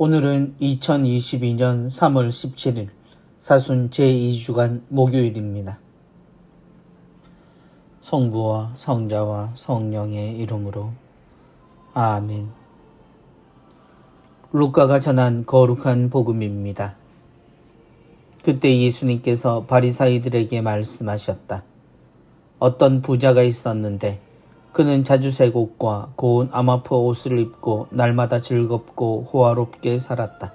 오늘은 2022년 3월 17일 사순 제2주간 목요일입니다. 성부와 성자와 성령의 이름으로 아멘. 루카가 전한 거룩한 복음입니다. 그때 예수님께서 바리사이들에게 말씀하셨다. 어떤 부자가 있었는데 그는 자주색 옷과 고운 아마포 옷을 입고 날마다 즐겁고 호화롭게 살았다.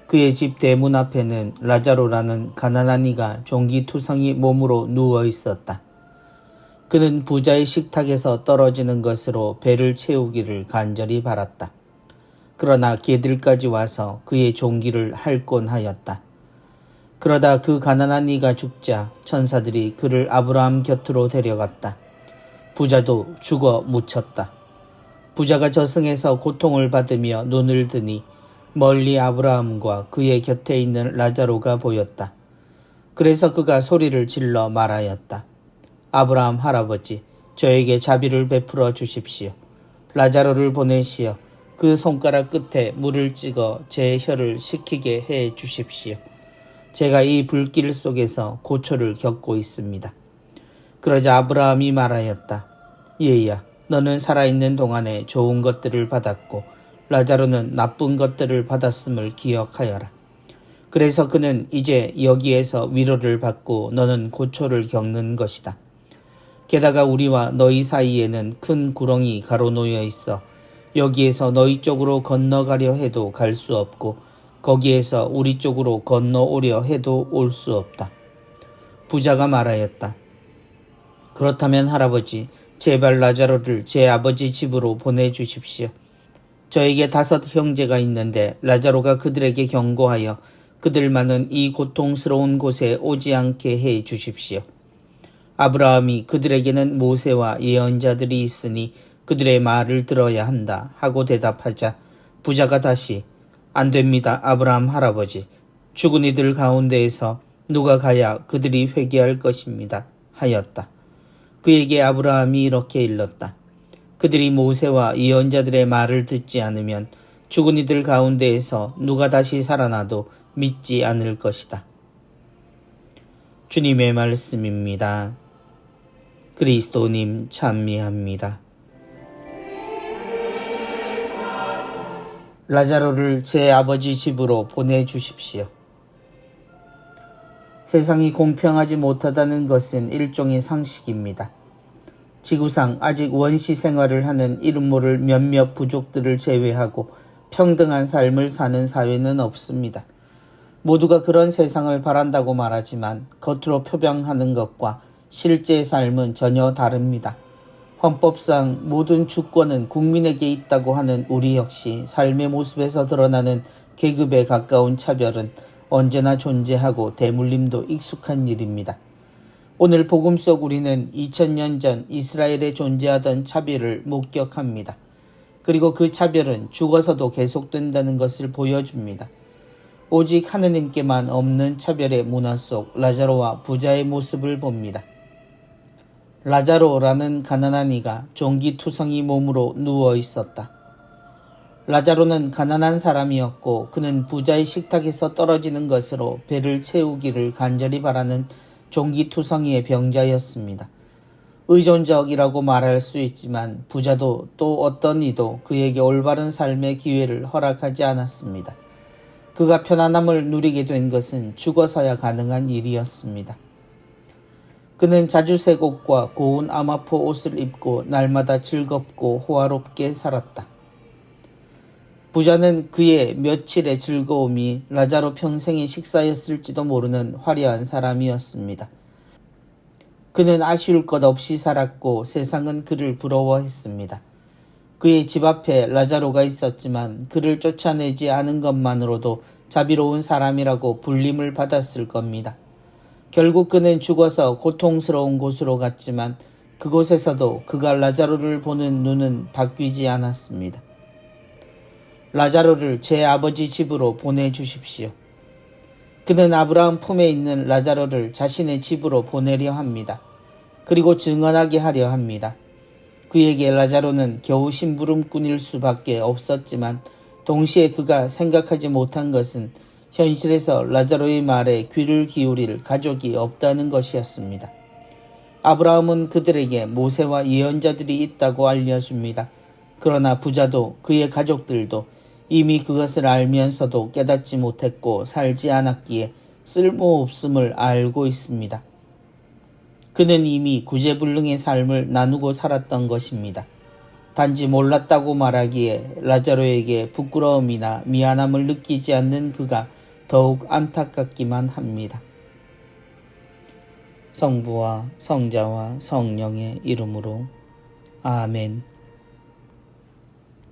그의 집 대문 앞에는 라자로라는 가난한 이가 종기투성이 몸으로 누워 있었다. 그는 부자의 식탁에서 떨어지는 것으로 배를 채우기를 간절히 바랐다. 그러나 개들까지 와서 그의 종기를 핥곤 하였다. 그러다 그 가난한 이가 죽자 천사들이 그를 아브라함 곁으로 데려갔다. 부자도 죽어 묻혔다. 부자가 저승에서 고통을 받으며 눈을 드니 멀리 아브라함과 그의 곁에 있는 라자로가 보였다. 그래서 그가 소리를 질러 말하였다. 아브라함 할아버지, 저에게 자비를 베풀어 주십시오. 라자로를 보내시어 그 손가락 끝에 물을 찍어 제 혀를 식히게 해 주십시오. 제가 이 불길 속에서 고초를 겪고 있습니다. 그러자 아브라함이 말하였다. 얘야, 너는 살아있는 동안에 좋은 것들을 받았고 라자로는 나쁜 것들을 받았음을 기억하여라. 그래서 그는 이제 여기에서 위로를 받고 너는 고초를 겪는 것이다. 게다가 우리와 너희 사이에는 큰 구렁이 가로놓여 있어 여기에서 너희 쪽으로 건너가려 해도 갈 수 없고 거기에서 우리 쪽으로 건너오려 해도 올 수 없다. 부자가 말하였다. 그렇다면 할아버지, 제발 라자로를 제 아버지 집으로 보내주십시오. 저에게 5 형제가 있는데 라자로가 그들에게 경고하여 그들만은 이 고통스러운 곳에 오지 않게 해 주십시오. 아브라함이 그들에게는 모세와 예언자들이 있으니 그들의 말을 들어야 한다 하고 대답하자 부자가 다시 안 됩니다, 아브라함 할아버지. 죽은 이들 가운데에서 누가 가야 그들이 회개할 것입니다 하였다. 그에게 아브라함이 이렇게 일렀다. 그들이 모세와 예언자들의 말을 듣지 않으면 죽은 이들 가운데에서 누가 다시 살아나도 믿지 않을 것이다. 주님의 말씀입니다. 그리스도님 찬미합니다. 라자로를 제 아버지 집으로 보내주십시오. 세상이 공평하지 못하다는 것은 일종의 상식입니다. 지구상 아직 원시 생활을 하는 이름 모를 몇몇 부족들을 제외하고 평등한 삶을 사는 사회는 없습니다. 모두가 그런 세상을 바란다고 말하지만 겉으로 표방하는 것과 실제 삶은 전혀 다릅니다. 헌법상 모든 주권은 국민에게 있다고 하는 우리 역시 삶의 모습에서 드러나는 계급에 가까운 차별은 언제나 존재하고 대물림도 익숙한 일입니다. 오늘 복음 속 우리는 2000년 전 이스라엘에 존재하던 차별을 목격합니다. 그리고 그 차별은 죽어서도 계속된다는 것을 보여줍니다. 오직 하느님께만 없는 차별의 문화 속 라자로와 부자의 모습을 봅니다. 라자로라는 가난한 이가 종기투성이 몸으로 누워 있었다. 라자로는 가난한 사람이었고 그는 부자의 식탁에서 떨어지는 것으로 배를 채우기를 간절히 바라는 종기투성이의 병자였습니다. 의존적이라고 말할 수 있지만 부자도 또 어떤 이도 그에게 올바른 삶의 기회를 허락하지 않았습니다. 그가 편안함을 누리게 된 것은 죽어서야 가능한 일이었습니다. 그는 자주색 옷과 고운 아마포 옷을 입고 날마다 즐겁고 호화롭게 살았다. 부자는 그의 며칠의 즐거움이 라자로 평생의 식사였을지도 모르는 화려한 사람이었습니다. 그는 아쉬울 것 없이 살았고 세상은 그를 부러워했습니다. 그의 집 앞에 라자로가 있었지만 그를 쫓아내지 않은 것만으로도 자비로운 사람이라고 불림을 받았을 겁니다. 결국 그는 죽어서 고통스러운 곳으로 갔지만 그곳에서도 그가 라자로를 보는 눈은 바뀌지 않았습니다. 라자로를 제 아버지 집으로 보내주십시오. 그는 아브라함 품에 있는 라자로를 자신의 집으로 보내려 합니다. 그리고 증언하게 하려 합니다. 그에게 라자로는 겨우 심부름꾼일 수밖에 없었지만 동시에 그가 생각하지 못한 것은 현실에서 라자로의 말에 귀를 기울일 가족이 없다는 것이었습니다. 아브라함은 그들에게 모세와 예언자들이 있다고 알려줍니다. 그러나 부자도 그의 가족들도 이미 그것을 알면서도 깨닫지 못했고 살지 않았기에 쓸모없음을 알고 있습니다. 그는 이미 구제불능의 삶을 나누고 살았던 것입니다. 단지 몰랐다고 말하기에 라자로에게 부끄러움이나 미안함을 느끼지 않는 그가 더욱 안타깝기만 합니다. 성부와 성자와 성령의 이름으로 아멘.